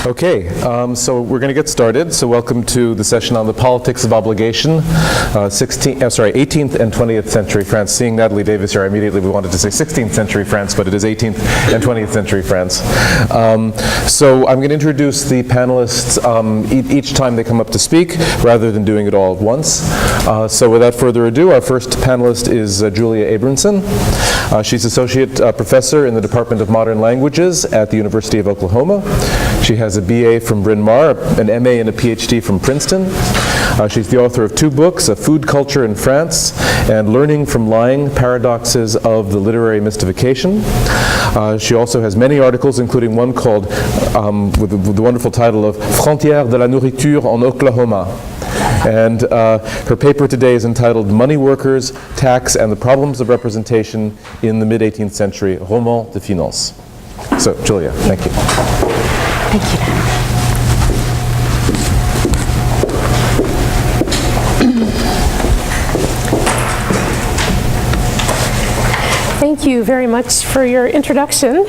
Okay, so we're going to get started. So welcome to the session on the politics of obligation, 18th and 20th century France. Seeing Natalie Davis here, immediately we wanted to say 16th century France, but it is 18th and 20th century France. So I'm going to introduce the panelists each time they come up to speak, rather than doing it all at once. So without further ado, our first panelist is Julia Abramson. She's Associate Professor in the Department of Modern Languages at the University of Oklahoma. She has a BA from Bryn Mawr, an MA and a PhD from Princeton. She's the author of 2 books, A Food Culture in France and Learning from Lying, Paradoxes of the Literary Mystification. She also has many articles, including one called, with the wonderful title of Frontières de la nourriture en Oklahoma. And her paper today is entitled Money Workers, Tax, and the Problems of Representation in the Mid-18th Century, Roman de Finance. So, Julia, thank you. Thank you. Thank you very much for your introduction.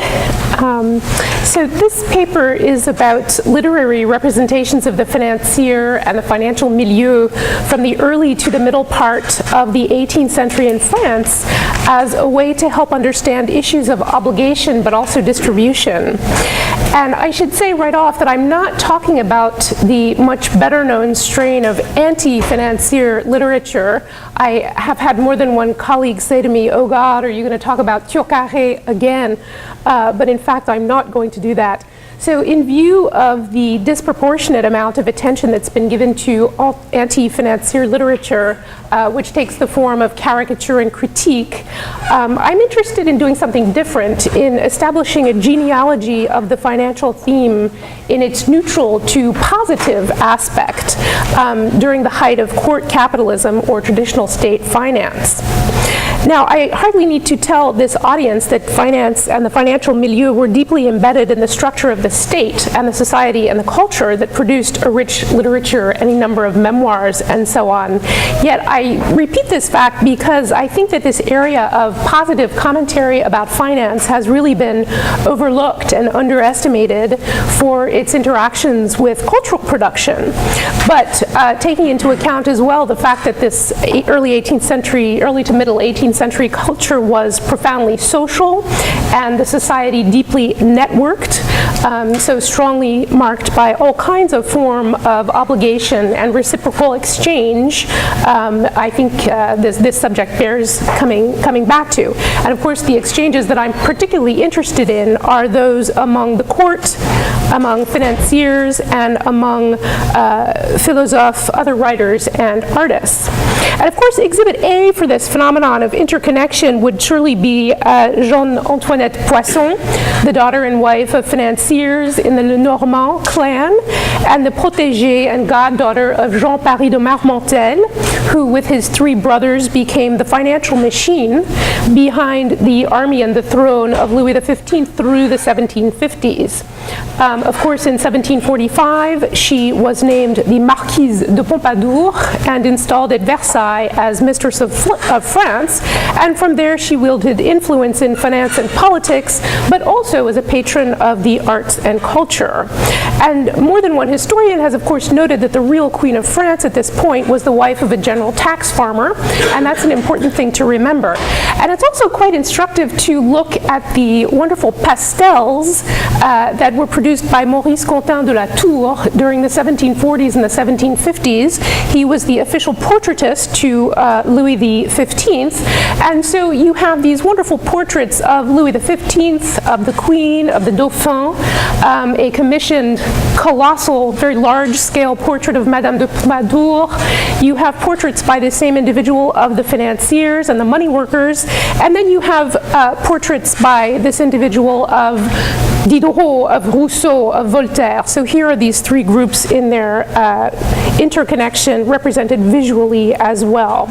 So this paper is about literary representations of the financier and the financial milieu from the early to the middle part of the 18th century in France as a way to help understand issues of obligation but also distribution. And I should say right off that I'm not talking about the much better known strain of anti-financier literature. I have had more than one colleague say to me, "Oh God, are you going to talk about Turcaret again?" But in fact, I'm not going to do that. So in view of the disproportionate amount of attention that's been given to anti-financier literature, which takes the form of caricature and critique, I'm interested in doing something different, in establishing a genealogy of the financial theme in its neutral to positive aspect during the height of court capitalism or traditional state finance. Now, I hardly need to tell this audience that finance and the financial milieu were deeply embedded in the structure of the state and the society and the culture that produced a rich literature, any number of memoirs, and so on. Yet I repeat this fact because I think that this area of positive commentary about finance has really been overlooked and underestimated for its interactions with cultural production. But taking into account as well the fact that this early to middle 18th century culture was profoundly social and the society deeply networked, so strongly marked by all kinds of form of obligation and reciprocal exchange. I think this subject bears coming back to. And of course the exchanges that I'm particularly interested in are those among the court, among financiers, and among philosophes, other writers, and artists. And of course Exhibit A for this phenomenon of interconnection would surely be Jeanne-Antoinette Poisson, the daughter and wife of financiers in the Lenormand clan, and the protégée and goddaughter of Jean-Paris de Marmontel, who with his 3 brothers became the financial machine behind the army and the throne of Louis XV through the 1750s. Of course, in 1745, she was named the Marquise de Pompadour and installed at Versailles as Mistress of France, and from there she wielded influence in finance and politics, but also as a patron of the arts and culture. And more than one historian has, of course, noted that the real Queen of France at this point was the wife of a general tax farmer, and that's an important thing to remember. And it's also quite instructive to look at the wonderful pastels that were produced by Maurice Contin de la Tour during the 1740s and the 1750s. He was the official portraitist to Louis XV, and so you have these wonderful portraits of Louis XV, of the Queen, of the Dauphin, a commissioned colossal, very large-scale portrait of Madame de Pompadour. You have portraits by the same individual of the financiers and the money workers, and then you have portraits by this individual of Diderot, of Rousseau, of Voltaire. So here are these 3 groups in their interconnection represented visually as well.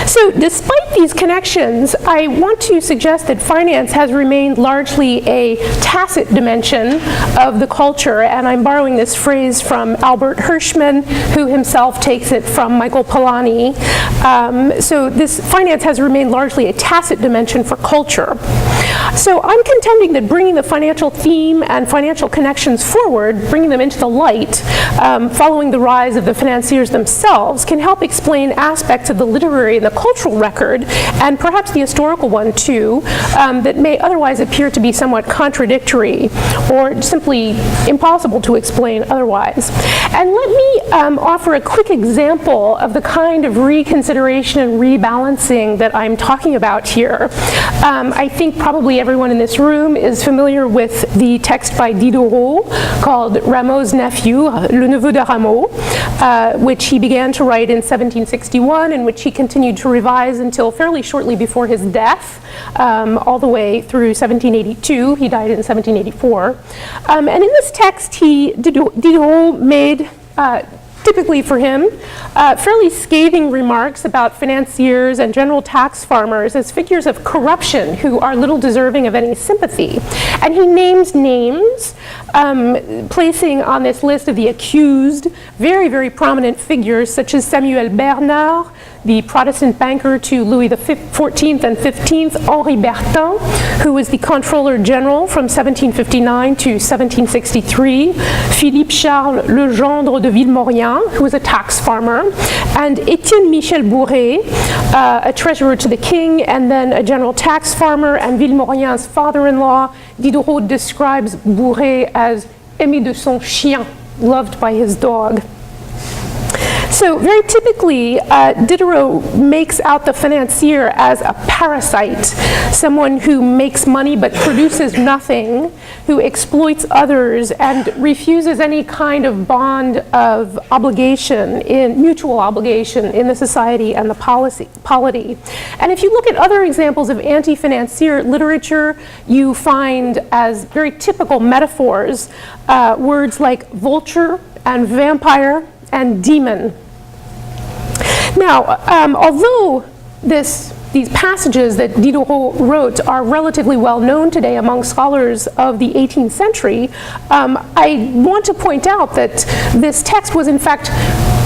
So despite these connections, I want to suggest that finance has remained largely a tacit dimension of the culture, and I'm borrowing this phrase from Albert Hirschman, who himself takes it from Michael Polanyi. So this finance has remained largely a tacit dimension for culture. So I'm contending that bringing the financial theme and financial connections forward, bringing them into the light, following the rise of the financiers themselves, can help explain aspects of the literary and the cultural record, and perhaps the historical one too, that may otherwise appear to be somewhat contradictory or simply impossible to explain otherwise. And let me offer a quick example of the kind of reconsideration and rebalancing that I'm talking about here. I think probably everyone in this room is familiar with the text by Diderot called Rameau's Nephew, Le Neveu de Rameau, which he began to write in 1761 and which he continued to revise until fairly shortly before his death, all the way through 1782. He died in 1784. And in this text, Diderot made, typically for him, fairly scathing remarks about financiers and general tax farmers as figures of corruption who are little deserving of any sympathy. And he names names, placing on this list of the accused very, very prominent figures such as Samuel Bernard, the Protestant banker to Louis XIV and XV, Henri Bertin, who was the Comptroller General from 1759 to 1763, Philippe Charles Legendre de Villemorien, who was a tax farmer, and Étienne Michel Bourret, a treasurer to the king, and then a general tax farmer, and Villemorien's father-in-law. Diderot describes Bourret as aimé de son chien, loved by his dog. So very typically, Diderot makes out the financier as a parasite, someone who makes money but produces nothing, who exploits others and refuses any kind of bond of obligation, mutual obligation in the society and the polity. And if you look at other examples of anti-financier literature, you find as very typical metaphors words like vulture and vampire and demon. Now, although these passages that Diderot wrote are relatively well known today among scholars of the 18th century, I want to point out that this text was in fact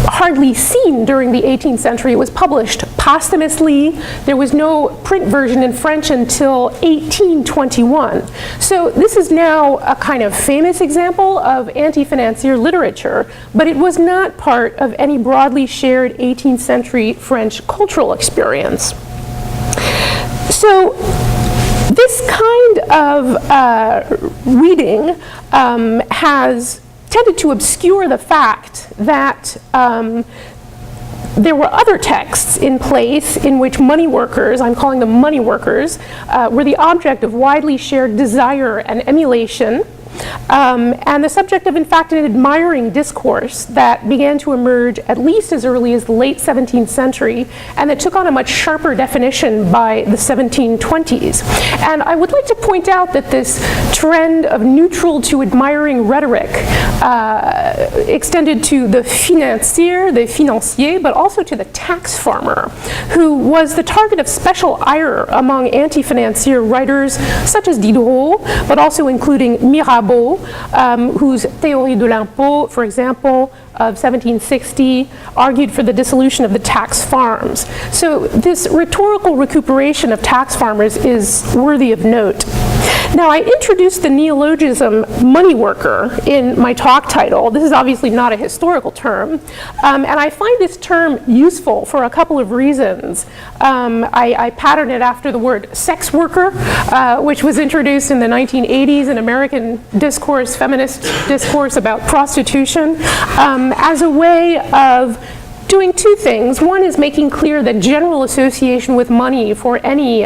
hardly seen during the 18th century. It was published posthumously. There was no print version in French until 1821. So this is now a kind of famous example of anti-financier literature, but it was not part of any broadly shared 18th century French cultural experience. So this kind of reading has tended to obscure the fact that there were other texts in place in which money workers, I'm calling them money workers, were the object of widely shared desire and emulation, and the subject of, in fact, an admiring discourse that began to emerge at least as early as the late 17th century, and that took on a much sharper definition by the 1720s. And I would like to point out that this trend of neutral to admiring rhetoric extended to the financier, but also to the tax farmer, who was the target of special ire among anti-financier writers such as Diderot, but also including Mirabeau, whose Théorie de l'impôt, for example, of 1760, argued for the dissolution of the tax farms. So this rhetorical recuperation of tax farmers is worthy of note. Now, I introduced the neologism money worker in my talk title. This is obviously not a historical term, and I find this term useful for a couple of reasons. I patterned it after the word sex worker, which was introduced in the 1980s in American discourse, feminist discourse about prostitution, as a way of doing two things. One is making clear that general association with money for any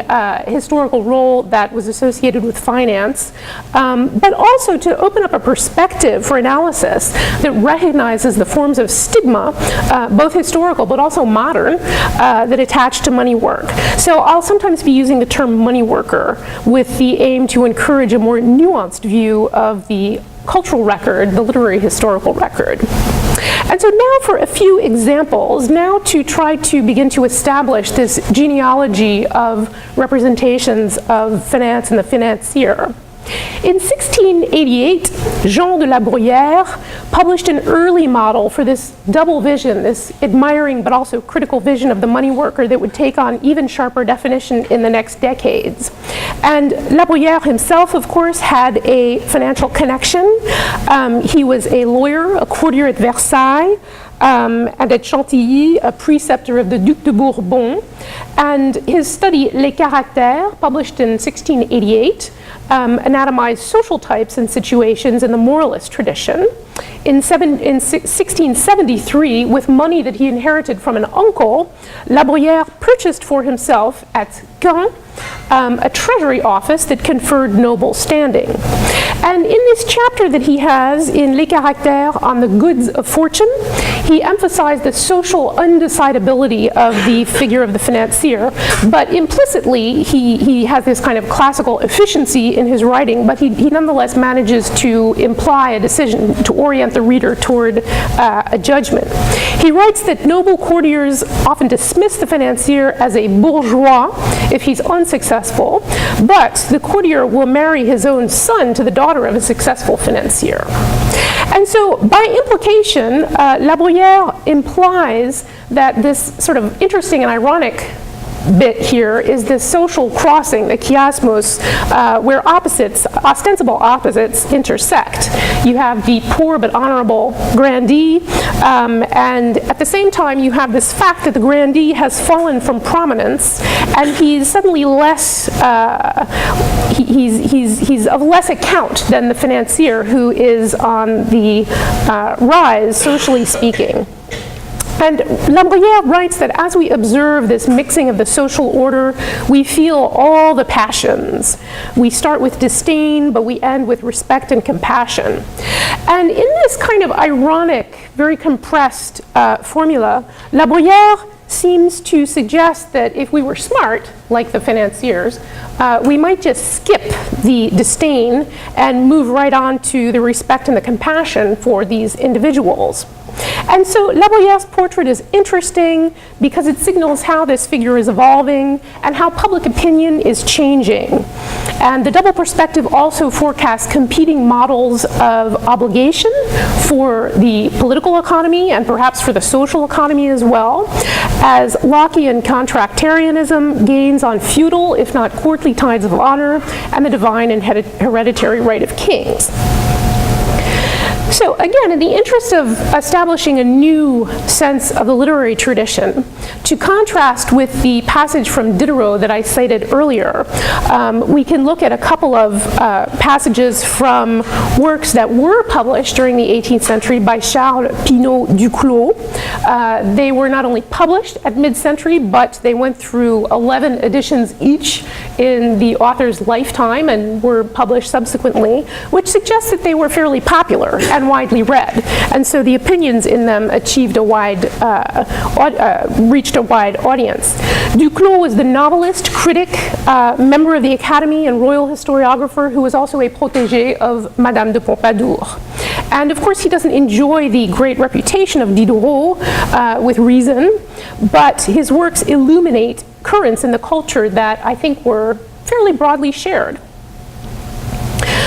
historical role that was associated with finance, but also to open up a perspective for analysis that recognizes the forms of stigma, both historical but also modern, that attach to money work. So I'll sometimes be using the term money worker with the aim to encourage a more nuanced view of the cultural record, the literary historical record. And so now for a few examples, now to try to begin to establish this genealogy of representations of finance and the financier. In 1688, Jean de la Bruyère published an early model for this double vision, this admiring but also critical vision of the money worker that would take on even sharper definition in the next decades. And La Bruyère himself, of course, had a financial connection. He was a lawyer, a courtier at Versailles, and at Chantilly, a preceptor of the Duc de Bourbon. And his study Les Caractères, published in 1688, anatomized social types and situations in the moralist tradition. In 1673, with money that he inherited from an uncle, La Bruyère purchased for himself at Caen a treasury office that conferred noble standing. And in this chapter that he has in Les Caractères on the goods of fortune, he emphasized the social undecidability of the figure of the financier, but implicitly he has this kind of classical efficiency in his writing, but he nonetheless manages to imply a decision, to orient the reader toward a judgment. He writes that noble courtiers often dismiss the financier as a bourgeois if he's unsuccessful, but the courtier will marry his own son to the daughter of a successful financier. And so, by implication, La Bruyère implies that this sort of interesting and ironic bit here is this social crossing, the chiasmos, where ostensible opposites intersect. You have the poor but honorable grandee, and at the same time you have this fact that the grandee has fallen from prominence, and he's suddenly less, he's of less account than the financier who is on the rise, socially speaking. And La Bruyère writes that as we observe this mixing of the social order, we feel all the passions. We start with disdain, but we end with respect and compassion. And in this kind of ironic, very compressed formula, La Bruyère seems to suggest that if we were smart, like the financiers, we might just skip the disdain and move right on to the respect and the compassion for these individuals. And so La Bruyère's portrait is interesting because it signals how this figure is evolving and how public opinion is changing. And the double perspective also forecasts competing models of obligation for the political economy and perhaps for the social economy as well, as Lockean contractarianism gains on feudal, if not courtly, ties of honor and the divine and hereditary right of kings. So again, in the interest of establishing a new sense of the literary tradition, to contrast with the passage from Diderot that I cited earlier, we can look at a couple of passages from works that were published during the 18th century by Charles Pinot Duclos. They were not only published at mid-century, but they went through 11 editions each in the author's lifetime and were published subsequently, which suggests that they were fairly popular and widely read. And so the opinions in them achieved a wide, reached a wide audience. Duclos was the novelist, critic, member of the Academy and royal historiographer who was also a protégé of Madame de Pompadour. And of course he doesn't enjoy the great reputation of Diderot with reason, but his works illuminate currents in the culture that I think were fairly broadly shared.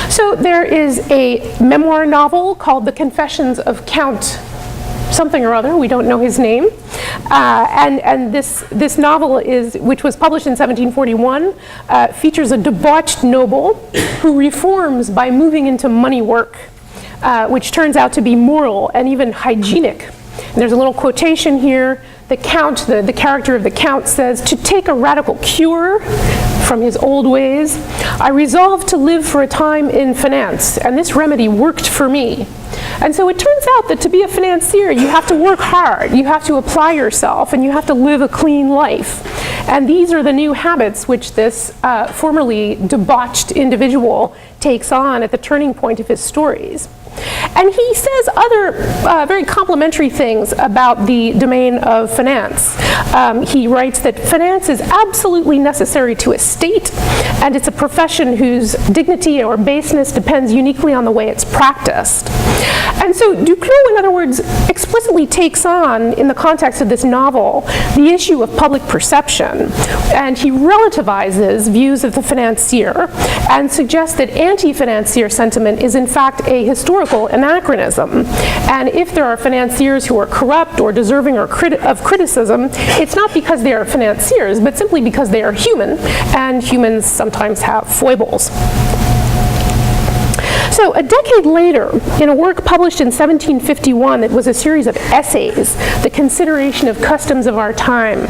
So there is a memoir novel called The Confessions of Count something or other, we don't know his name, and this novel which was published in 1741, features a debauched noble who reforms by moving into money work, which turns out to be moral and even hygienic. And there's a little quotation here. The Count, the character of the Count says, "To take a radical cure from his old ways, I resolved to live for a time in finance, and this remedy worked for me." And so it turns out that to be a financier, you have to work hard, you have to apply yourself, and you have to live a clean life. And these are the new habits which this formerly debauched individual takes on at the turning point of his stories. And he says other very complimentary things about the domain of finance. He writes that finance is absolutely necessary to a state, and it's a profession whose dignity or baseness depends uniquely on the way it's practiced. And so Duclos, in other words, explicitly takes on, in the context of this novel, the issue of public perception, and he relativizes views of the financier and suggests that anti-financier sentiment is in fact a historical anachronism. And if there are financiers who are corrupt or deserving of criticism, it's not because they are financiers, but simply because they are human, and humans sometimes have foibles. So a decade later, in a work published in 1751 that was a series of essays, The Consideration of Customs of Our Time,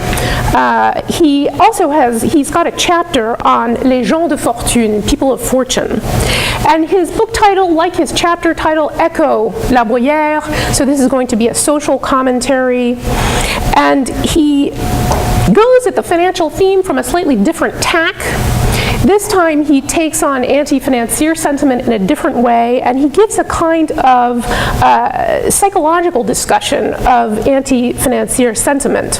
he's got a chapter on les gens de fortune, people of fortune. And his book title, like his chapter title, echo La Bruyère, so this is going to be a social commentary. And he goes at the financial theme from a slightly different tack. This time he takes on anti-financier sentiment in a different way, and he gives a kind of psychological discussion of anti-financier sentiment.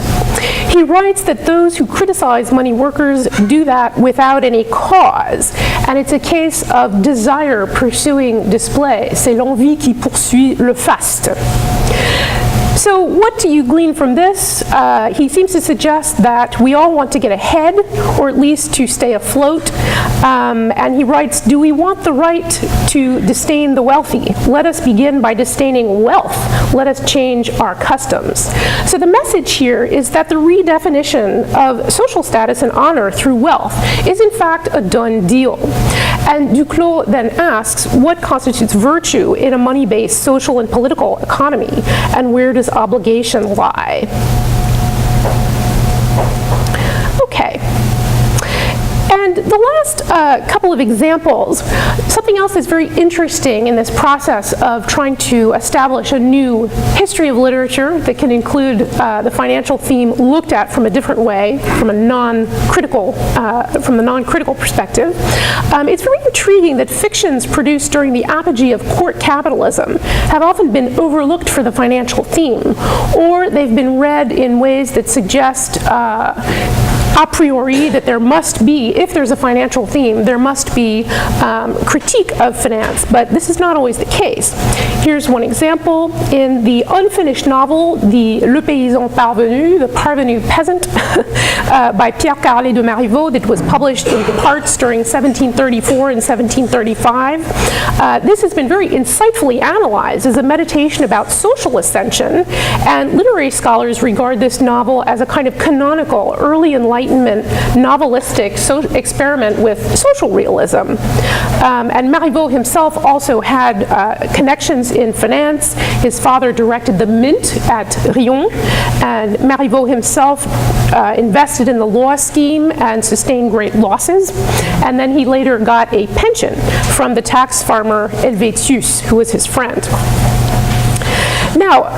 He writes that those who criticize money workers do that without any cause, and it's a case of desire pursuing display. C'est l'envie qui poursuit le faste. So what do you glean from this? He seems to suggest that we all want to get ahead, or at least to stay afloat. And he writes, do we want the right to disdain the wealthy? Let us begin by disdaining wealth. Let us change our customs. So the message here is that the redefinition of social status and honor through wealth is in fact a done deal. And Duclos then asks, what constitutes virtue in a money-based social and political economy? And where does obligation lie? Okay. And the last couple of examples, something else that's very interesting in this process of trying to establish a new history of literature that can include the financial theme looked at from a different way, from the non-critical perspective. It's very intriguing that fictions produced during the apogee of court capitalism have often been overlooked for the financial theme, or they've been read in ways that suggest a priori that there must be, if there's a financial theme, there must be critique of finance, but this is not always the case. Here's one example. In the unfinished novel, Le Paysan Parvenu, The Parvenu Peasant, by Pierre Carlet de Marivaux, that was published in parts during 1734 and 1735. This has been very insightfully analyzed as a meditation about social ascension, and literary scholars regard this novel as a kind of canonical, early Enlightenment novelistic experiment with social realism. And Marivaux himself also had connections in finance. His father directed the mint at Riom, and Marivaux himself invested in the law scheme and sustained great losses. And then he later got a pension from the tax farmer Helvétius, who was his friend. Now,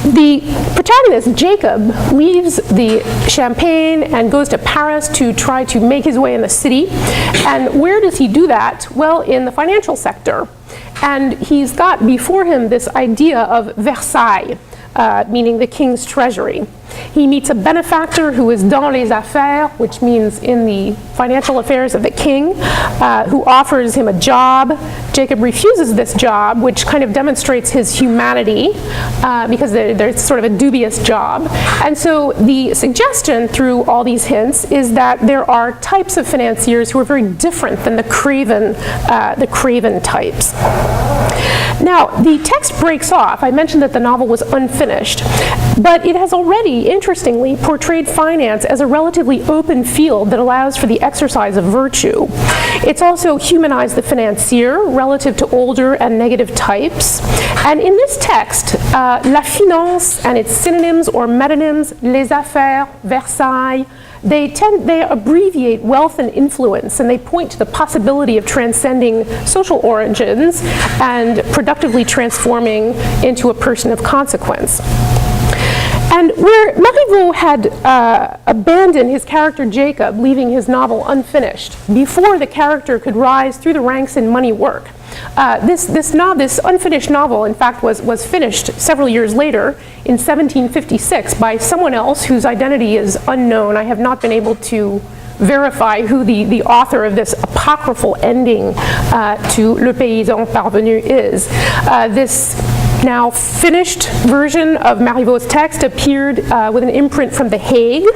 the protagonist, Jacob, leaves the Champagne and goes to Paris to try to make his way in the city. And where does he do that? Well, in the financial sector. And he's got before him this idea of Versailles, meaning the king's treasury. He meets a benefactor who is dans les affaires, which means in the financial affairs of the king, who offers him a job. Jacob refuses this job, which kind of demonstrates his humanity, because there's sort of a dubious job. And so the suggestion through all these hints is that there are types of financiers who are very different than the craven types. Now, the text breaks off. I mentioned that the novel was unfinished, but it has already, interestingly, portrayed finance as a relatively open field that allows for the exercise of virtue. It's also humanized the financier relative to older and negative types. And in this text, la finance and its synonyms or metonyms, les affaires, Versailles, they abbreviate wealth and influence, and they point to the possibility of transcending social origins and productively transforming into a person of consequence. And where Marivaux had abandoned his character Jacob, leaving his novel unfinished, before the character could rise through the ranks in money work, this unfinished novel, in fact, was finished several years later in 1756 by someone else whose identity is unknown. I have not been able to verify who the author of this apocryphal ending to Le Paysan Parvenu is. This now finished version of Marivaux's text appeared with an imprint from The Hague,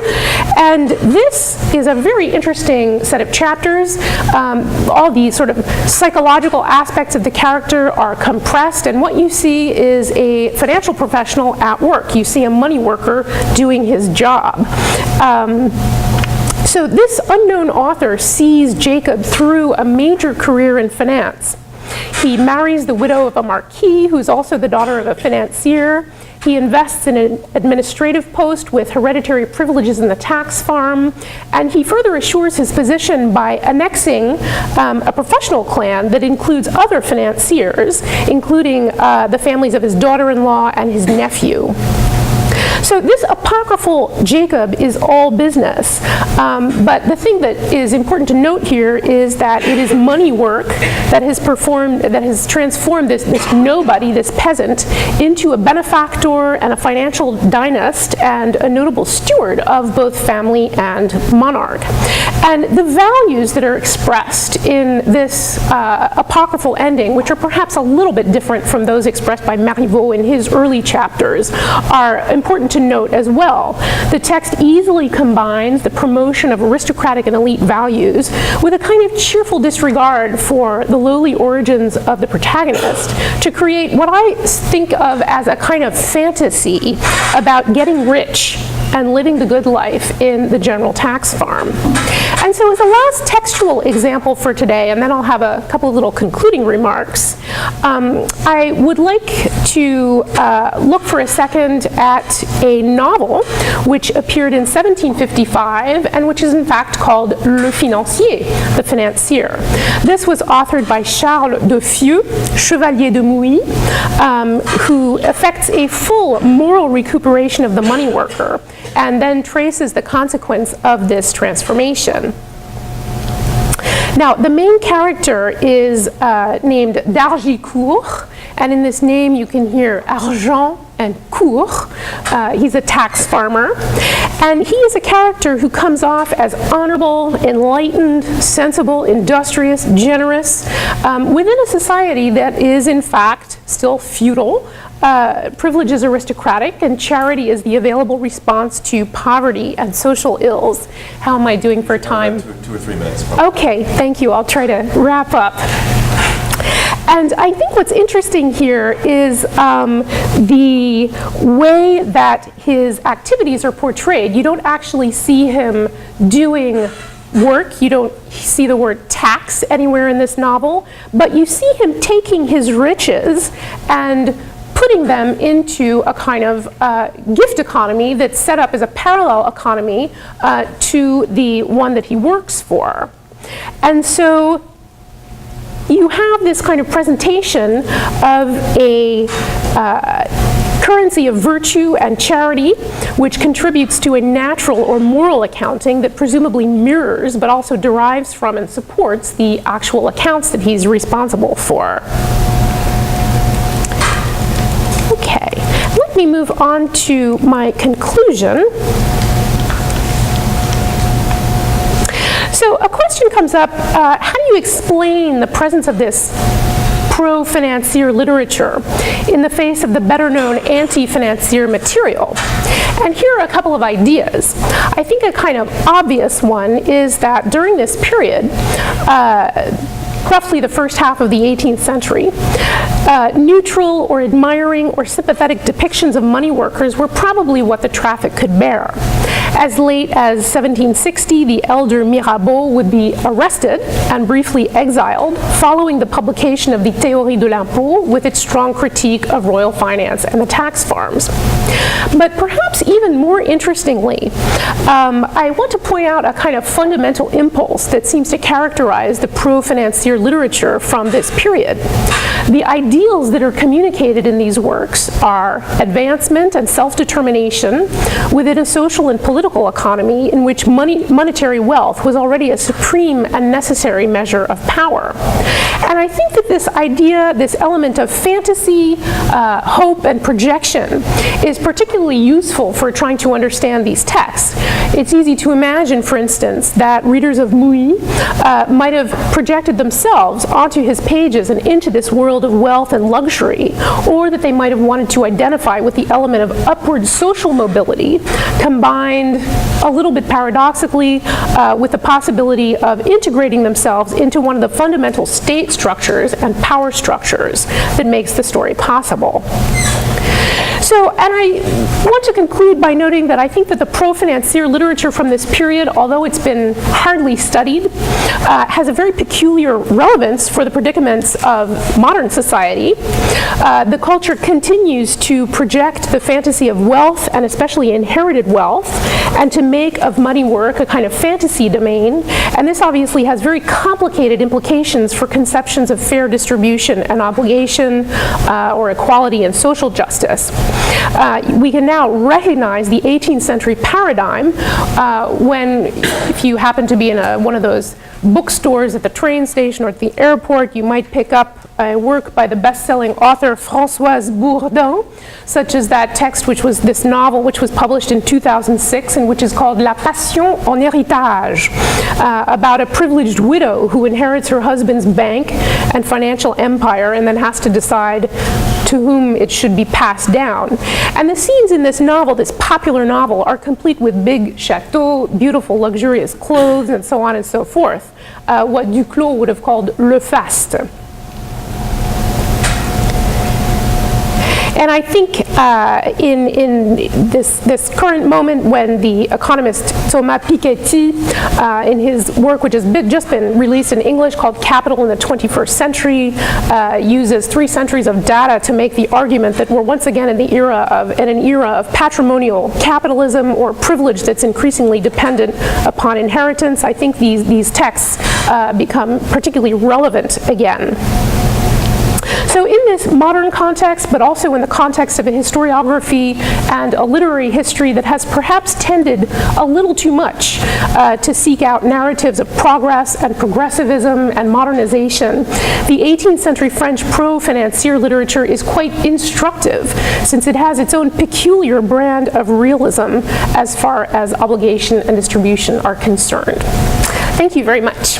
and this is a very interesting set of chapters. All the sort of psychological aspects of the character are compressed, and what you see is a financial professional at work. You see a money worker doing his job. So this unknown author sees Jacob through a major career in finance. He marries the widow of a marquis, who's also the daughter of a financier. He invests in an administrative post with hereditary privileges in the tax farm, and he further assures his position by annexing a professional clan that includes other financiers, including the families of his daughter-in-law and his nephew. So this apocryphal Jacob is all business, but the thing that is important to note here is that it is money work that has transformed this nobody, this peasant, into a benefactor and a financial dynast and a notable steward of both family and monarch. And the values that are expressed in this apocryphal ending, which are perhaps a little bit different from those expressed by Marivaux in his early chapters, are important to note as well. The text easily combines the promotion of aristocratic and elite values with a kind of cheerful disregard for the lowly origins of the protagonist to create what I think of as a kind of fantasy about getting rich and living the good life in the general tax farm. And so as a last textual example for today, and then I'll have a couple of little concluding remarks, I would like to look for a second at a novel which appeared in 1755 and which is in fact called Le Financier, the Financier. This was authored by Charles de Fieux, Chevalier de Mouilly, who effects a full moral recuperation of the money worker and then traces the consequence of this transformation. Now, the main character is named dalhiku, and in this name you can hear argent and cour. He's a tax farmer, and he is a character who comes off as honorable, enlightened, sensible, industrious, generous, within a society that is in fact still feudal. Privilege is aristocratic, and charity is the available response to poverty and social ills. How am I doing for time? 2 or 3 minutes. Probably. Okay, thank you. I'll try to wrap up. And I think what's interesting here is the way that his activities are portrayed. You don't actually see him doing work. You don't see the word tax anywhere in this novel, but you see him taking his riches and putting them into a kind of gift economy that's set up as a parallel economy to the one that he works for. And so you have this kind of presentation of a currency of virtue and charity, which contributes to a natural or moral accounting that presumably mirrors but also derives from and supports the actual accounts that he's responsible for. Okay, let me move on to my conclusion. So a question comes up, how do you explain the presence of this pro-financier literature in the face of the better-known anti-financier material? And here are a couple of ideas. I think a kind of obvious one is that during this period, roughly the first half of the 18th century, neutral or admiring or sympathetic depictions of money workers were probably what the traffic could bear. As late as 1760, the elder Mirabeau would be arrested and briefly exiled following the publication of the Théorie de l'impôt with its strong critique of royal finance and the tax farms. But perhaps even more interestingly, I want to point out a kind of fundamental impulse that seems to characterize the pro-financier literature from this period. The ideals that are communicated in these works are advancement and self-determination within a social and political economy in which monetary wealth was already a supreme and necessary measure of power. And I think that this idea, this element of fantasy, hope, and projection is particularly useful for trying to understand these texts. It's easy to imagine, for instance, that readers of Mouy might have projected themselves onto his pages and into this world of wealth and luxury, or that they might have wanted to identify with the element of upward social mobility, combined a little bit paradoxically with the possibility of integrating themselves into one of the fundamental state structures and power structures that makes the story possible. So, and I want to conclude by noting that I think that the pro-financier literature from this period, although it's been hardly studied, has a very peculiar relevance for the predicaments of modern society. The culture continues to project the fantasy of wealth, and especially inherited wealth, and to make of money work a kind of fantasy domain. And this obviously has very complicated implications for conceptions of fair distribution and obligation, or equality and social justice. We can now recognize the 18th century paradigm when, if you happen to be in one of those bookstores at the train station or at the airport, you might pick up a work by the best-selling author Françoise Bourdin, such as that text, which was this novel, which was published in 2006, and which is called La Passion en Héritage, about a privileged widow who inherits her husband's bank and financial empire and then has to decide to whom it should be passed down. And the scenes in this novel, this popular novel, are complete with big chateaux, beautiful luxurious clothes, and so on and so forth. What Duclos would have called le faste. And I think in this current moment, when the economist Thomas Piketty, in his work, which has just been released in English, called Capital in the 21st Century, uses 3 centuries of data to make the argument that we're once again in an era of patrimonial capitalism, or privilege that's increasingly dependent upon inheritance. I think these texts become particularly relevant again. So in this modern context, but also in the context of a historiography and a literary history that has perhaps tended a little too much to seek out narratives of progress and progressivism and modernization, the 18th century French pro-financier literature is quite instructive, since it has its own peculiar brand of realism as far as obligation and distribution are concerned. Thank you very much.